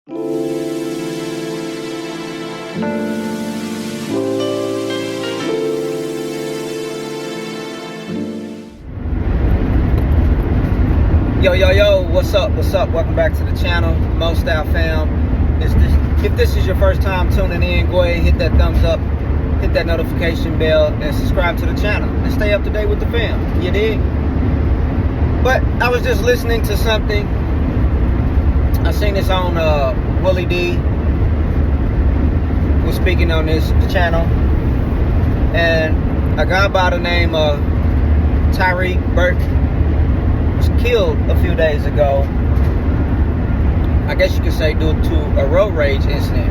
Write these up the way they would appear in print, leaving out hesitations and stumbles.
Yo, what's up? Welcome back to the channel, MostyleFam. If this is your first time tuning in, go ahead and hit that thumbs up, hit that notification bell, and subscribe to the channel, and stay up to date with the fam, you dig? But I was just listening to something. I seen this on Willie D was speaking on this channel, and a guy by the name of Tyreek Burke was killed a few days ago. I guess you could say due to a road rage incident.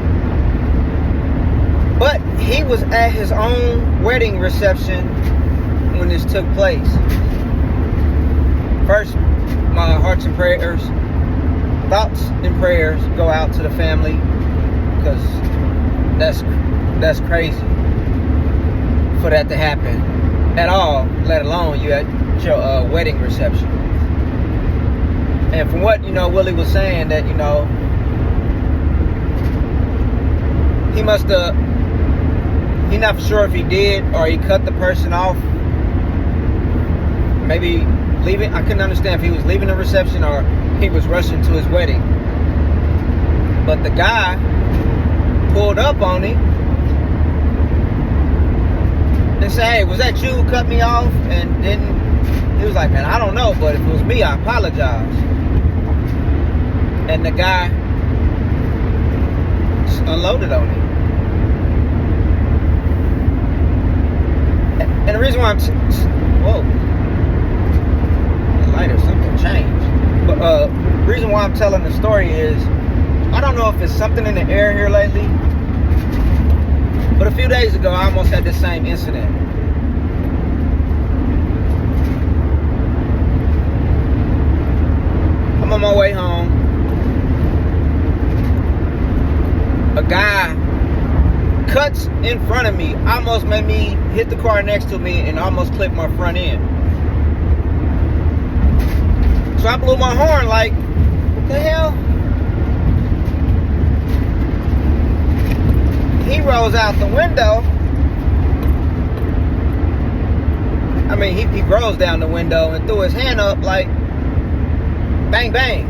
But he was at his own wedding reception when this took place. First, my hearts and prayers, thoughts and prayers go out to the family, because that's crazy for that to happen at all, let alone you at your wedding reception. And from what, Willie was saying, that, he's not sure if he did or he cut the person off. Maybe leaving. I couldn't understand if he was leaving the reception or he was rushing to his wedding. But the guy pulled up on him and said, "Hey, was that you who cut me off?" And then he was like, "Man, I don't know, but if it was me, I apologize." And the guy unloaded on him. And the reason why I'm whoa, the light or something changed. But the reason why I'm telling the story is, I don't know if it's something in the air here lately, but a few days ago I almost had this same incident. I'm on my way home. A guy cuts in front of me, almost made me hit the car next to me and almost clipped my front end. So I blew my horn like, what the hell? He rolls out the window. I mean, he rolls down the window and threw his hand up like, bang, bang.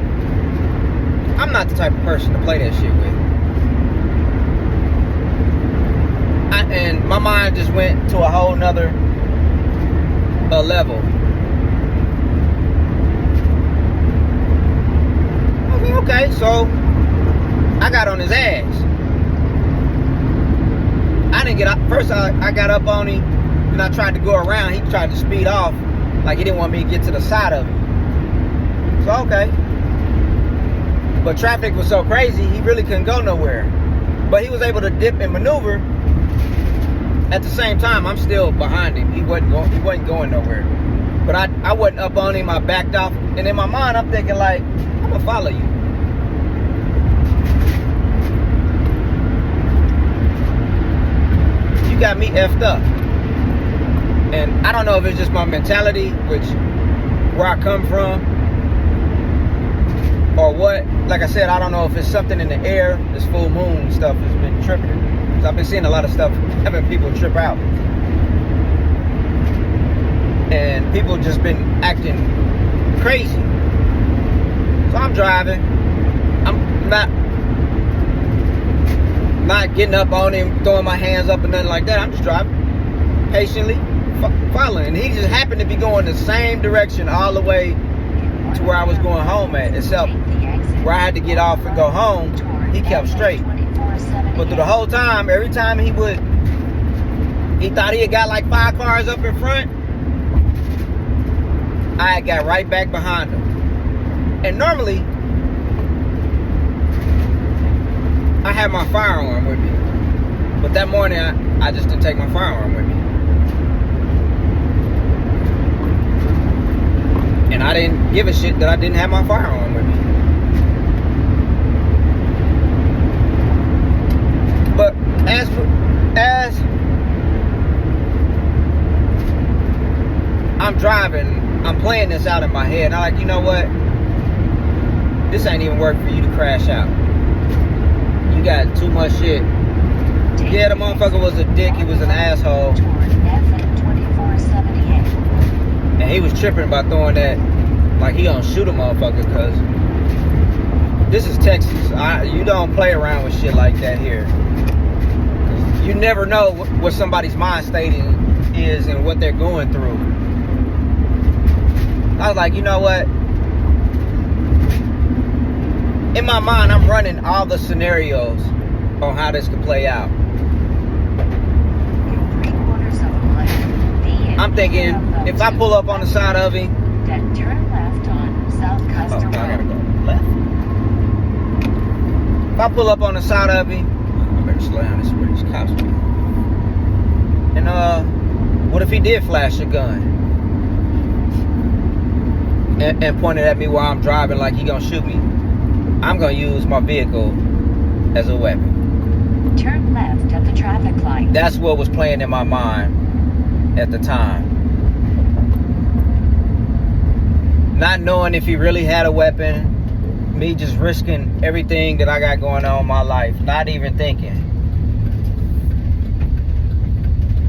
I'm not the type of person to play that shit with. And my mind just went to a whole nother level. I mean, okay, so I got on his ass. I didn't get up. First, I got up on him, and I tried to go around. He tried to speed off, like he didn't want me to get to the side of him. So, okay. But traffic was so crazy, he really couldn't go nowhere. But he was able to dip and maneuver. At the same time, I'm still behind him. He wasn't going nowhere. But I wasn't up on him. I backed off. And in my mind, I'm thinking like, I'm going to follow you. You got me effed up. And I don't know if it's just my mentality, where I come from, or what. Like I said, I don't know if it's something in the air. This full moon stuff has been tripping. So I've been seeing a lot of stuff having people trip out. And people just been acting crazy. So I'm driving. I'm not getting up on him, throwing my hands up and nothing like that. I'm just driving patiently, following. And he just happened to be going the same direction all the way to where I was going home at. Except where I had to get off and go home, he kept straight. But through the whole time, every time he thought he had got like 5 cars up in front, I got right back behind him. And normally, I have my firearm with me. But that morning, I just didn't take my firearm with me. And I didn't give a shit that I didn't have my firearm with me. But as I'm driving, I'm playing this out in my head. I'm like, you know what? This ain't even work for you to crash out. got too much shit. Yeah, the motherfucker was a dick. He was an asshole. And he was tripping about throwing that, like he gonna shoot a motherfucker, cause this is Texas. You don't play around with shit like that here. You never know what somebody's mind state is and what they're going through. I was like, you know what? In my mind, I'm running all the scenarios on how this could play out. I'm thinking, if I pull up on the side of him, then turn left on South Custer I gotta Road. go left. If I pull up on the side of him, I better slow down. This is where these cops are. And what if he did flash a gun and pointed at me while I'm driving like he gonna shoot me? I'm gonna use my vehicle as a weapon. Turn left at the traffic light. That's what was playing in my mind at the time. Not knowing if he really had a weapon, me just risking everything that I got going on in my life, not even thinking.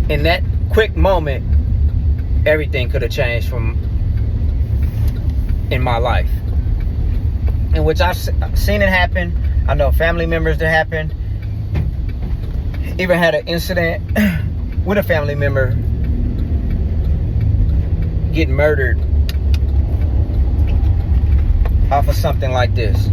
In that quick moment, everything could have changed in my life. In which I've seen it happen. I know family members that happened. Even had an incident with a family member getting murdered off of something like this.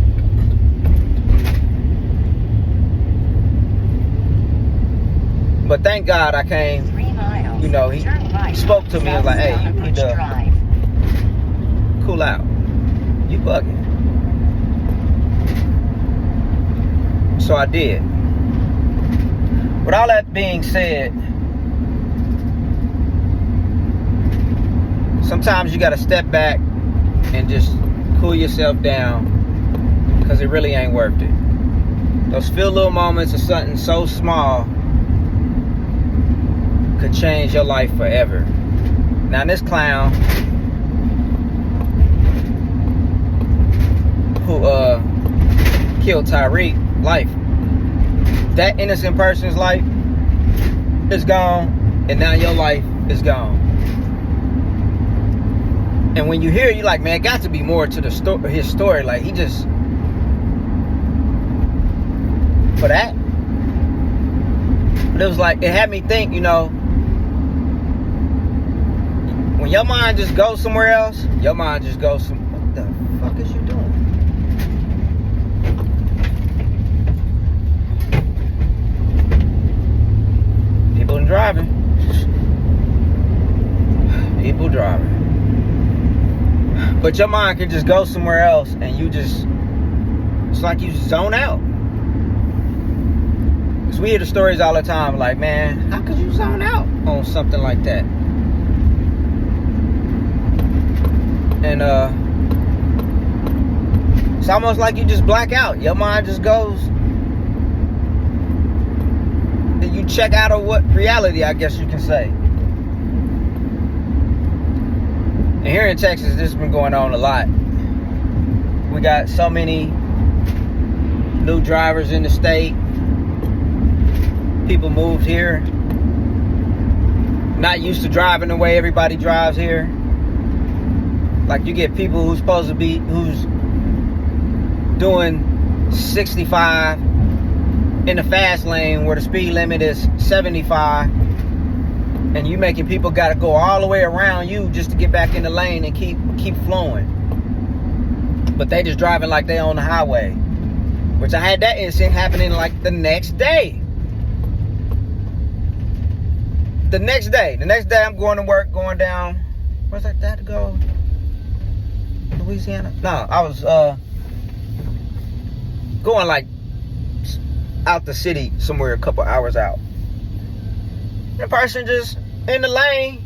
But thank God I came. 3 miles. You know, he spoke to me and was like, hey, you need to cool out. You bugging. So I did. With all that being said, sometimes you gotta step back and just cool yourself down, because it really ain't worth it. Those few little moments of something so small could change your life forever. Now this clown who killed Tyreek, life, that innocent person's life is gone, and now your life is gone. And when you hear it, you're like, man, it got to be more to his story. Like, he just, for that. But it was like, it had me think, you know, when your mind just goes somewhere else, your mind just goes what the fuck is you doing? People driving. People driving. But your mind can just go somewhere else, and you just, it's like you zone out. Because we hear the stories all the time, like, man, how could you zone out on something like that? And it's almost like you just black out. Your mind just goes, and you check out of what reality, I guess you can say. And here in Texas, this has been going on a lot. We got so many new drivers in the state. People moved here, not used to driving the way everybody drives here. Like, you get people who's doing 65 in the fast lane where the speed limit is 75. And you making people got to go all the way around you just to get back in the lane and keep flowing. But they just driving like they on the highway. Which I had that incident happening like the next day. The next day I'm going to work, going down. Where's that to go? Louisiana? No, I was going like out the city somewhere a couple hours out. The person just in the lane.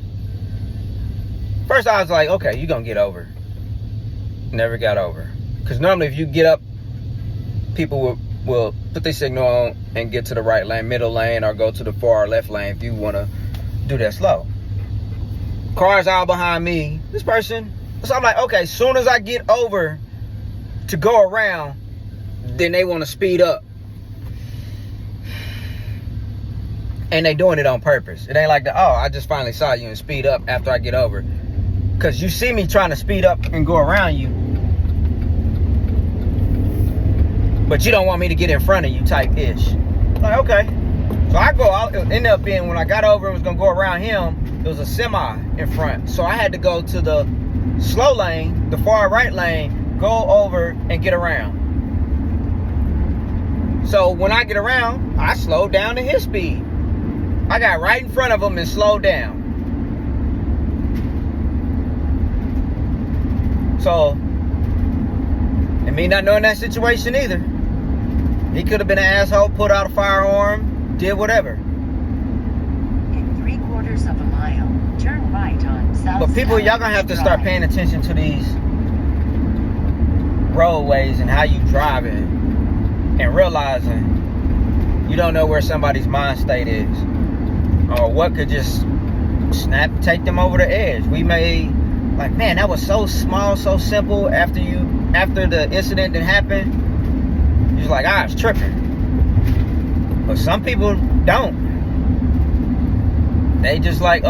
First I was like, okay, you gonna get over. Never got over. Because normally if you get up, people will put their signal on and get to the right lane, middle lane, or go to the far left lane if you want to do that slow. Cars all behind me. This person. So I'm like, okay, as soon as I get over to go around, then they want to speed up. And they doing it on purpose. It ain't like I just finally saw you and speed up after I get over. Because you see me trying to speed up and go around you. But you don't want me to get in front of you type ish. Like, okay. So it ended up being when I got over and was going to go around him, there was a semi in front. So I had to go to the slow lane, the far right lane, go over and get around. So when I get around, I slowed down to his speed. I got right in front of him and slowed down. So, and me not knowing that situation either. He could have been an asshole, put out a firearm, did whatever. In 3/4 of a mile, turn right on South. But people, y'all gonna have to start paying attention to these roadways and how you driving and realizing you don't know where somebody's mind state is. Or what could just take them over the edge. We may, like, man, that was so small, so simple. After the incident that happened, you're like, I was tripping. But some people don't. They just like,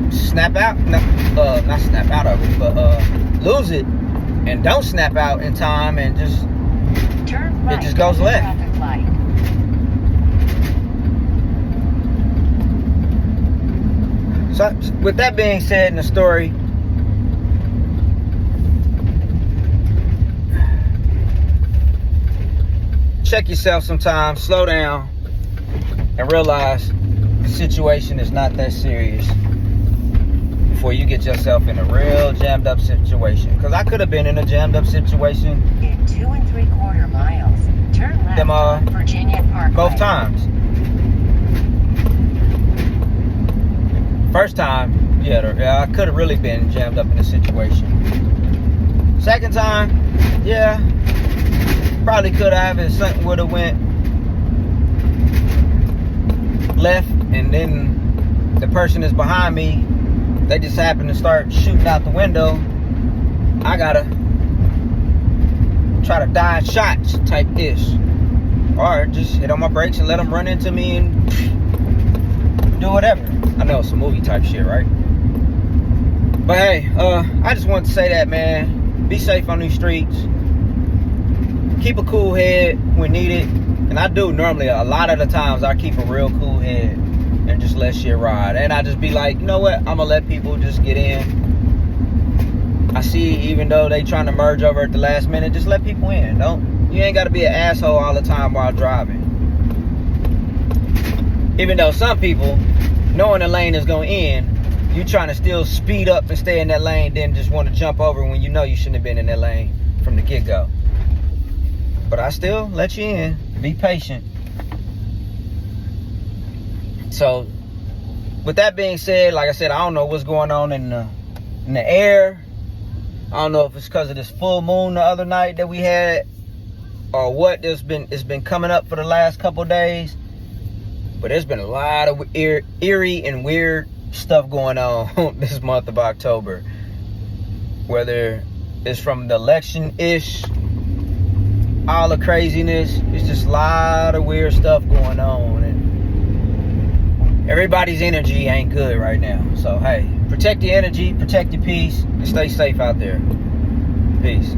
snap out, not snap out of it, but lose it and don't snap out in time and just turn right, it just goes left. Traffic light. So with that being said in the story, check yourself sometimes, slow down, and realize the situation is not that serious before you get yourself in a real jammed up situation. Because I could have been in a jammed up situation in 2 3/4 miles, turn left on Virginia Parkway. both times. First time, yeah, I could have really been jammed up in a situation. Second time, yeah, probably could have, and something would have went left, and then the person is behind me, they just happen to start shooting out the window. I gotta try to dodge shots type ish, or just hit on my brakes and let them run into me and do whatever. I know it's a movie type shit, right? But hey, I just want to say that, man, be safe on these streets. Keep a cool head when needed. And I do normally, a lot of the times, I keep a real cool head and just let shit ride. And I just be like, you know what? I'm going to let people just get in. I see, even though they trying to merge over at the last minute, just let people in. You ain't got to be an asshole all the time while driving. Even though some people, knowing the lane is going to end, you trying to still speed up and stay in that lane, then just want to jump over when you know you shouldn't have been in that lane from the get-go. But I still let you in. Be patient. So, with that being said, like I said, I don't know what's going on in the air. I don't know if it's because of this full moon the other night that we had, or what. It's been coming up for the last couple of days. But there's been a lot of eerie and weird stuff going on this month of October. Whether it's from the election-ish, all the craziness, it's just a lot of weird stuff going on. And everybody's energy ain't good right now. So, hey, protect your energy, protect your peace, and stay safe out there. Peace.